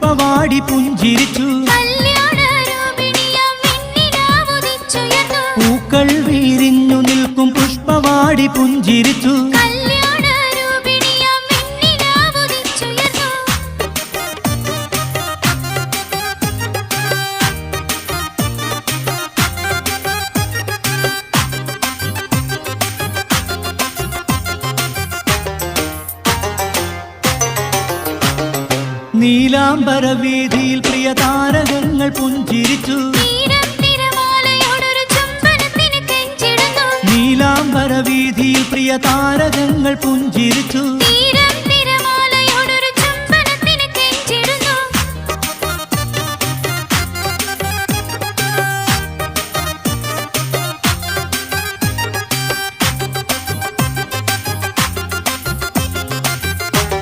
പുഷ്പവാടി പുഞ്ചിരിച്ചു. പൂക്കൾ വീരിഞ്ഞു നിൽക്കും പുഷ്പവാടി പുഞ്ചിരിച്ചു. നീലാംബര വീതിയിൽ പ്രിയ താരകങ്ങൾ പുഞ്ചിരിച്ചു. നീലാംബര വീതിയിൽ പ്രിയ താരകങ്ങൾ പുഞ്ചിരിച്ചു.